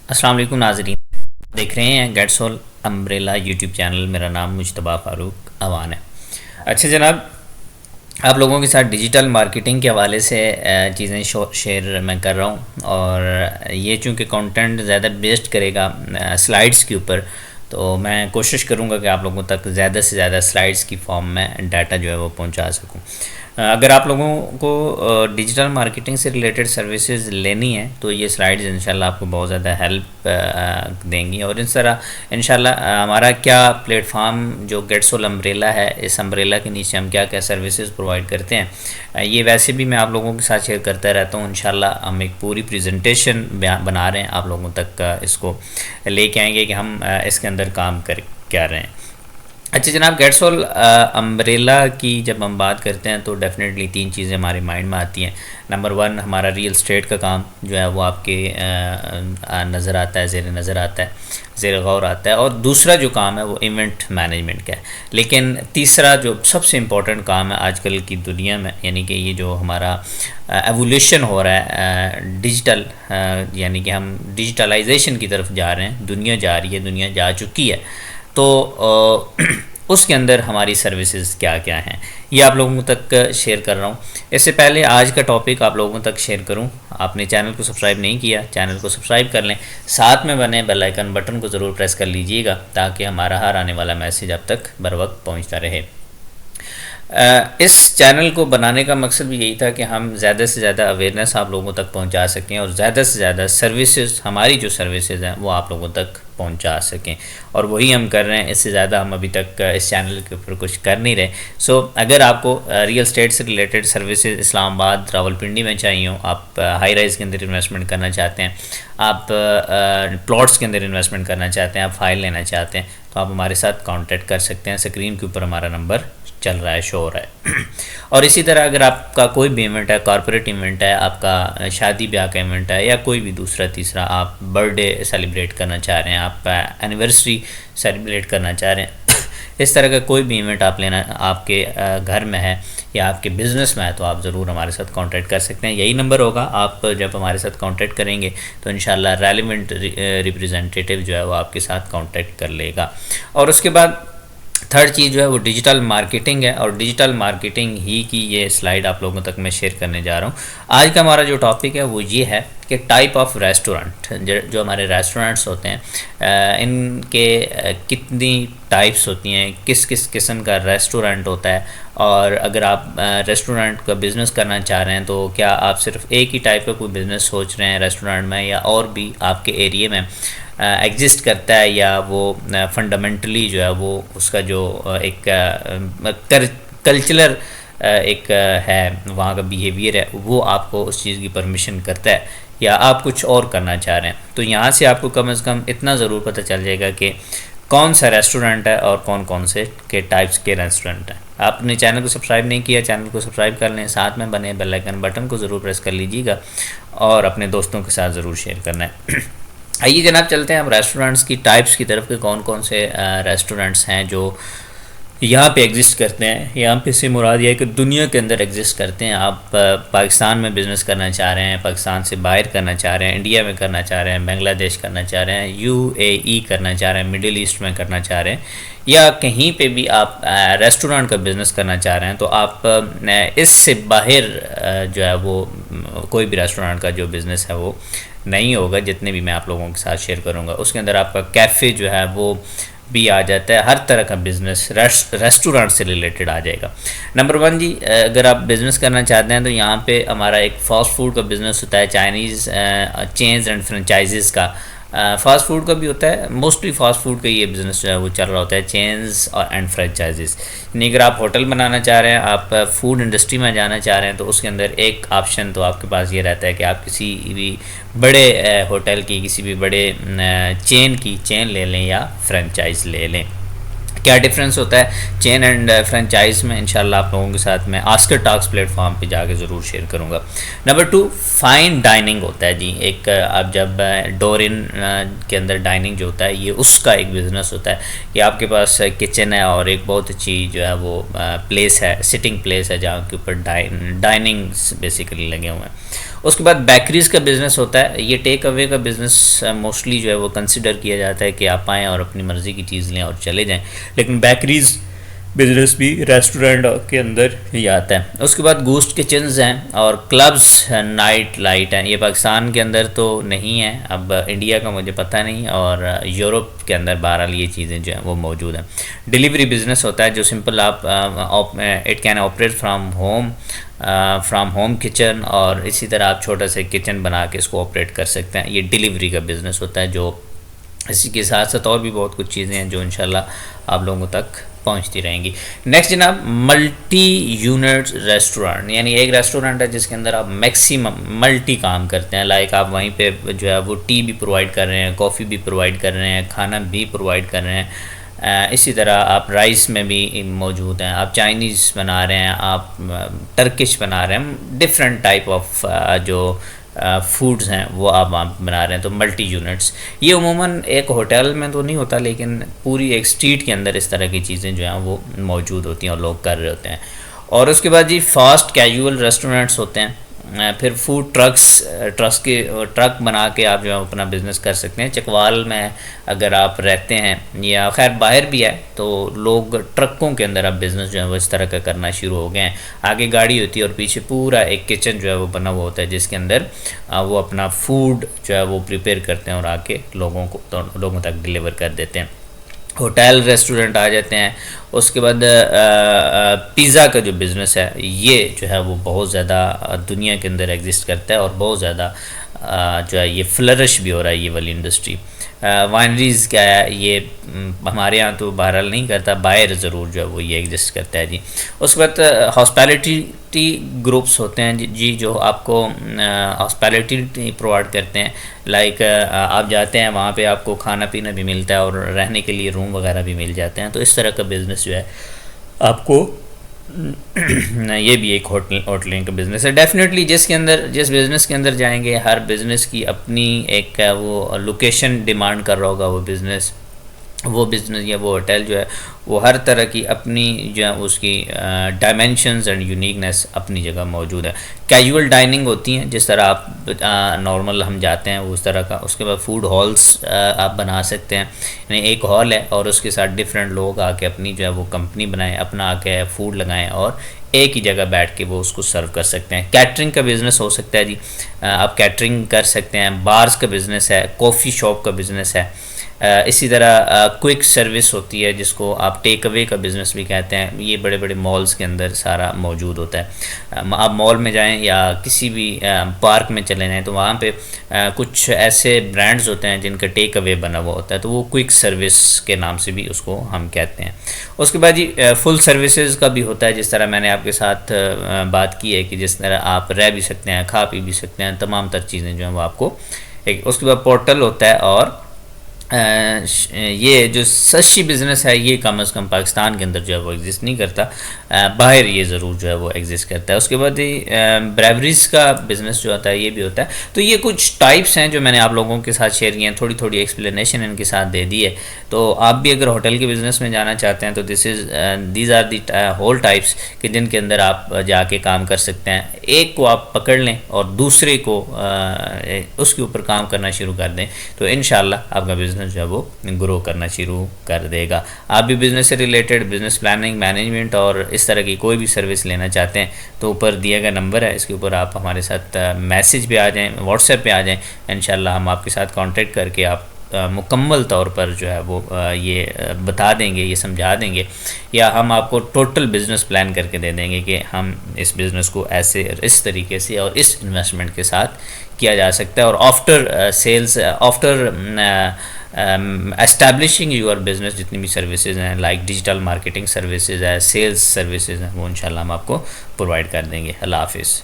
अस्सलाम वालेकुम नाज़रीन, देख रहे हैं गेट्सोल अम्ब्रेला यूट्यूब चैनल। मेरा नाम मुजतबा फ़ारूक अवान है। अच्छा जनाब, आप लोगों के साथ डिजिटल मार्केटिंग के हवाले से चीज़ें शेयर मैं कर रहा हूँ, और ये चूँकि कंटेंट ज़्यादा बेस्ड करेगा स्लाइड्स के ऊपर, तो मैं कोशिश करूँगा कि आप लोगों तक ज़्यादा से ज़्यादा स्लाइड्स की फॉर्म में डाटा जो है वो पहुँचा सकूँ। अगर आप लोगों को डिजिटल मार्केटिंग से रिलेटेड सर्विसेज लेनी है तो ये स्लाइड्स इंशाल्लाह आपको बहुत ज़्यादा हेल्प देंगी। और इस तरह इंशाल्लाह हमारा क्या प्लेटफॉर्म जो गेट्सोल अम्ब्रेला है, इस अम्ब्रेला के नीचे हम क्या क्या सर्विसेज प्रोवाइड करते हैं, ये वैसे भी मैं आप लोगों के साथ शेयर करता रहता हूँ। इंशाल्लाह हम एक पूरी प्रेजेंटेशन बना रहे हैं, आप लोगों तक इसको लेके आएंगे कि हम इसके अंदर काम कर क्या रहे हैं। अच्छा जनाब, गेट्सोल अम्ब्रेला की जब हम बात करते हैं तो डेफ़िनेटली तीन चीज़ें हमारे माइंड में आती हैं। नंबर वन, हमारा रियल स्टेट का काम जो है वो आपके नज़र आता है, ज़ेर नज़र आता है, ज़ेर गौर आता है। और दूसरा जो काम है वो इवेंट मैनेजमेंट का है। लेकिन तीसरा जो सबसे इम्पोर्टेंट काम है आजकल की दुनिया में, यानी कि ये जो हमारा एवोल्यूशन हो रहा है डिजिटल, यानी कि हम डिजिटलाइजेशन की तरफ जा रहे हैं, दुनिया जा रही है, दुनिया जा चुकी है, तो उसके अंदर हमारी सर्विसेज क्या क्या हैं ये आप लोगों तक शेयर कर रहा हूँ। इससे पहले आज का टॉपिक आप लोगों तक शेयर करूँ, आपने चैनल को सब्सक्राइब नहीं किया, चैनल को सब्सक्राइब कर लें, साथ में बने बेल आइकन बटन को ज़रूर प्रेस कर लीजिएगा ताकि हमारा हर आने वाला मैसेज आप तक बर वक्त पहुँचता रहे। इस चैनल को बनाने का मकसद भी यही था कि हम ज़्यादा से ज़्यादा अवेयरनेस आप लोगों तक पहुंचा सकें और ज़्यादा से ज़्यादा सर्विसेज, हमारी जो सर्विसेज हैं वो आप लोगों तक पहुंचा सकें, और वही हम कर रहे हैं। इससे ज़्यादा हम अभी तक इस चैनल के ऊपर कुछ कर नहीं रहे। सो अगर आपको रियल स्टेट से रिलेटेड सर्विसेज इस्लामाबाद, रावलपिंडी में चाहिए हो, आप हाई राइज़ के अंदर इन्वेस्टमेंट करना चाहते हैं, आप प्लॉट्स के अंदर इन्वेस्टमेंट करना चाहते हैं, आप फाइल लेना चाहते हैं, तो आप हमारे साथ कॉन्टैक्ट कर सकते हैं। स्क्रीन के ऊपर हमारा नंबर चल रहा है, शो हो रहा है। और इसी तरह अगर आपका कोई भी इवेंट है, कॉरपोरेट इवेंट है, आपका शादी ब्याह का इवेंट है, या कोई भी दूसरा तीसरा, आप बर्थडे सेलिब्रेट करना चाह रहे हैं, आप एनिवर्सरी सेलिब्रेट करना चाह रहे हैं, इस तरह का कोई भी इवेंट आप लेना आपके घर में है या आपके बिज़नेस में है, तो आप ज़रूर हमारे साथ कांटेक्ट कर सकते हैं। यही नंबर होगा। आप जब हमारे साथ कांटेक्ट करेंगे तो इंशाल्लाह रेलेवेंट रिप्रेजेंटेटिव जो है वो आपके साथ कांटेक्ट कर लेगा। और उसके बाद थर्ड चीज़ जो है वो डिजिटल मार्केटिंग है, और डिजिटल मार्केटिंग ही की ये स्लाइड आप लोगों तक मैं शेयर करने जा रहा हूँ। आज का हमारा जो टॉपिक है वो ये है कि टाइप ऑफ रेस्टोरेंट, जो हमारे रेस्टोरेंट्स होते हैं, इनके कितनी टाइप्स होती हैं, किस किस किस्म का रेस्टोरेंट होता है, और अगर आप रेस्टोरेंट का बिज़नेस करना चाह रहे हैं तो क्या आप सिर्फ एक ही टाइप का कोई बिज़नेस सोच रहे हैं रेस्टोरेंट में, या और भी आपके एरिए में एग्जिस्ट करता है, या वो फंडामेंटली जो है वो उसका जो एक कल्चरल एक है, वहाँ का बिहेवियर है, वो आपको उस चीज़ की परमिशन करता है, या आप कुछ और करना चाह रहे हैं। तो यहाँ से आपको कम से कम इतना ज़रूर पता चल जाएगा कि कौन सा रेस्टोरेंट है और कौन कौन से के टाइप्स के रेस्टोरेंट हैं। आपने चैनल को सब्सक्राइब नहीं किया, चैनल को सब्सक्राइब कर लें, साथ में बने बेल आइकन बटन को ज़रूर प्रेस कर लीजिएगा, और अपने दोस्तों के साथ ज़रूर शेयर करना है। आइए जनाब, चलते हैं हम रेस्टोरेंट्स की टाइप्स की तरफ, के कौन कौन से रेस्टोरेंट्स हैं जो यहाँ पे एग्जिस्ट करते हैं। यहाँ पे से मुराद ये है कि दुनिया के अंदर एग्जिस्ट करते हैं। आप पाकिस्तान में बिज़नेस करना चाह रहे हैं, पाकिस्तान से बाहर करना चाह रहे हैं, इंडिया में करना चाह रहे हैं, बांग्लादेश करना चाह रहे हैं, यूएई करना चाह रहे हैं, मिडिल ईस्ट में करना चाह रहे हैं, या कहीं पे भी आप रेस्टोरेंट का बिज़नेस करना चाह रहे हैं, तो आप इससे बाहर जो है वो कोई भी रेस्टोरेंट का जो बिज़नेस है वो नहीं होगा। जितने भी मैं आप लोगों के साथ शेयर करूँगा उसके अंदर आपका कैफ़े जो है वो भी आ जाता है, हर तरह का बिज़नेस रेस्टोरेंट से रिलेटेड आ जाएगा। नंबर वन जी, अगर आप बिज़नेस करना चाहते हैं तो यहाँ पे हमारा एक फ़ास्ट फूड का बिज़नेस होता है, चाइनीज़ चेन्स एंड फ्रेंचाइजीज़ का। फ़ास्ट फूड का भी होता है, मोस्टली फ़ास्ट फूड का ये बिज़नेस जो है वो चल रहा होता है, चेन्स और एंड फ्रेंचाइजीज़। यानी अगर आप होटल बनाना चाह रहे हैं, आप फूड इंडस्ट्री में जाना चाह रहे हैं, तो उसके अंदर एक ऑप्शन तो आपके पास ये रहता है कि आप किसी भी बड़े होटल की, किसी भी बड़े चेन ले लें या फ्रेंचाइज ले लें। क्या डिफरेंस होता है चेन एंड फ्रेंचाइज में, इंशाल्लाह आप लोगों के साथ मैं आस्कर टॉक्स प्लेटफॉर्म पे जाके ज़रूर शेयर करूँगा। नंबर टू, फाइन डाइनिंग होता है जी। एक आप जब डोर इन के अंदर डाइनिंग जो होता है, ये उसका एक बिज़नेस होता है कि आपके पास किचन है और एक बहुत अच्छी जो है वो प्लेस है, सिटिंग प्लेस है, जहाँ के ऊपर डाइनिंग बेसिकली लगे हुए हैं। उसके बाद बेकरीज़ का बिज़नेस होता है। ये टेक अवे का बिज़नेस मोस्टली जो है वो कंसिडर किया जाता है कि आप आएँ और अपनी मर्ज़ी की चीज़ लें और चले जाएँ, लेकिन बेकरीज़ बिजनेस भी रेस्टोरेंट के अंदर ही आता है। उसके बाद गोस्ट किचन्स हैं और क्लब्स, नाइट लाइट हैं। ये पाकिस्तान के अंदर तो नहीं है, अब इंडिया का मुझे पता नहीं, और यूरोप के अंदर बहरहाल ये चीज़ें जो हैं वो मौजूद हैं। डिलीवरी बिजनेस होता है जो सिंपल आप it can operate from home kitchen, और इसी तरह आप छोटा सा किचन बना के इसको ऑपरेट कर सकते हैं। ये डिलीवरी का बिज़नेस होता है, जो इसी के साथ साथ और भी बहुत कुछ चीज़ें हैं जो इंशाल्लाह आप लोगों तक पहुंचती रहेंगी। नेक्स्ट जनाब, मल्टी यूनिट रेस्टोरेंट, यानी एक रेस्टोरेंट है जिसके अंदर आप मैक्सिमम मल्टी काम करते हैं। लाइक आप वहीं पे जो है वो टी भी प्रोवाइड कर रहे हैं, कॉफ़ी भी प्रोवाइड कर रहे हैं, खाना भी प्रोवाइड कर रहे हैं। इसी तरह आप राइस में भी मौजूद हैं, आप चाइनीज़ बना रहे हैं, आप टर्किश बना रहे हैं, डिफरेंट टाइप ऑफ जो फूड्स हैं वो आप वहाँ बना रहे हैं। तो मल्टी यूनिट्स ये उमूमन एक होटल में तो नहीं होता, लेकिन पूरी एक स्ट्रीट के अंदर इस तरह की चीज़ें जो हैं वो मौजूद होती हैं और लोग कर रहे होते हैं। और उसके बाद जी फास्ट कैजुअल रेस्टोरेंट्स होते हैं। फिर फूड ट्रक बना के आप जो है अपना बिज़नेस कर सकते हैं। चकवाल में अगर आप रहते हैं या खैर बाहर भी है तो लोग ट्रकों के अंदर अब बिज़नेस जो है वो इस तरह का करना शुरू हो गए हैं। आगे गाड़ी होती है और पीछे पूरा एक किचन जो है वो बना हुआ होता है, जिसके अंदर वो अपना फूड जो है वो प्रिपेयर करते हैं और आके लोगों तक डिलीवर कर देते हैं। होटल रेस्टोरेंट आ जाते हैं। उसके बाद पिज़्ज़ा का जो बिज़नेस है ये जो है वो बहुत ज़्यादा दुनिया के अंदर एग्जिस्ट करता है और बहुत ज़्यादा जो है ये फ्लरिश भी हो रहा है ये वाली इंडस्ट्री। वाइनरीज़ क्या है, ये हमारे यहाँ तो बहरहाल नहीं करता, बाहर ज़रूर जो है वो ये एग्जिस्ट करता है जी। उसके बाद हॉस्पिटैलिटी ग्रुप्स होते हैं जी, जो आपको हॉस्पिटैलिटी प्रोवाइड करते हैं। लाइक आप जाते हैं वहाँ पे आपको खाना पीना भी मिलता है और रहने के लिए रूम वगैरह भी मिल जाते हैं। तो इस तरह का बिज़नेस जो है आपको ये भी एक होटलिंग का बिज़नेस है। डेफिनेटली जिस बिज़नेस के अंदर जाएंगे, हर बिज़नेस की अपनी एक वो लोकेशन डिमांड कर रहा होगा। वो बिज़नेस या वो होटल जो है वो हर तरह की अपनी जो है उसकी डायमेंशंस एंड यूनिकनेस अपनी जगह मौजूद है। कैजुअल डाइनिंग होती हैं, जिस तरह आप नॉर्मल हम जाते हैं उस तरह का। उसके बाद फूड हॉल्स आप बना सकते हैं, यानी एक हॉल है और उसके साथ डिफरेंट लोग आके अपनी जो है वो कंपनी बनाएं, अपना आके फूड लगाएं और एक ही जगह बैठ के वो उसको सर्व कर सकते हैं। कैटरिंग का बिज़नेस हो सकता है जी, आप कैटरिंग कर सकते हैं। बार्स का बिज़नेस है, कॉफ़ी शॉप का बिज़नेस है। इसी तरह क्विक सर्विस होती है जिसको आप टेक अवे का बिज़नेस भी कहते हैं। ये बड़े बड़े मॉल्स के अंदर सारा मौजूद होता है। आप मॉल में जाएं या किसी भी पार्क में चले जाएं तो वहाँ पे कुछ ऐसे ब्रांड्स होते हैं जिनका टेक अवे बना हुआ होता है, तो वो क्विक सर्विस के नाम से भी उसको हम कहते हैं। उसके बाद जी फुल सर्विसेज का भी होता है, जिस तरह मैंने आपके साथ बात की है कि जिस तरह आप रह भी सकते हैं, खा पी भी सकते हैं, तमाम तर चीज़ें जो हैं वो आपको उसके बाद पोर्टल होता है। और ये जो सस्ती बिज़नेस है ये कम अज़ कम पाकिस्तान के अंदर जो है वो एग्जिस्ट नहीं करता, बाहर ये ज़रूर जो है वो एग्जिस्ट करता है। उसके बाद ब्रेवरीज का बिज़नेस जो होता है ये भी होता है। तो ये कुछ टाइप्स हैं जो मैंने आप लोगों के साथ शेयर किए हैं, थोड़ी थोड़ी एक्सप्लेनेशन इनके साथ दे दी है। तो आप भी अगर होटल के बिज़नेस में जाना चाहते हैं तो these are the whole types कि जिनके अंदर आप जाके काम कर सकते हैं। एक को आप पकड़ लें और दूसरे को उसके ऊपर काम करना शुरू कर दें तो इंशाल्लाह आपका बिज़नेस जो है वो ग्रो करना शुरू कर देगा। आप भी बिज़नेस से रिलेटेड बिज़नेस प्लानिंग, मैनेजमेंट और इस तरह की कोई भी सर्विस लेना चाहते हैं तो ऊपर दिया गया नंबर है, इसके ऊपर आप हमारे साथ मैसेज पे आ जाएं, व्हाट्सएप पे आ जाएं। इंशाल्लाह हम आपके साथ कांटेक्ट करके आप मुकम्मल तौर पर जो है वो ये बता देंगे, ये समझा देंगे, या हम आपको टोटल बिज़नेस प्लान करके दे देंगे कि हम इस बिज़नेस को ऐसे इस तरीके से और इस इन्वेस्टमेंट के साथ किया जा सकता है। और after sales, after establishing your business जितनी भी सर्विसेज हैं, लाइक डिजिटल मार्केटिंग सर्विसेज है, सेल्स सर्विसेज हैं, वो इंशाल्लाह हम आपको प्रोवाइड कर देंगे। अल्लाह हाफिज़।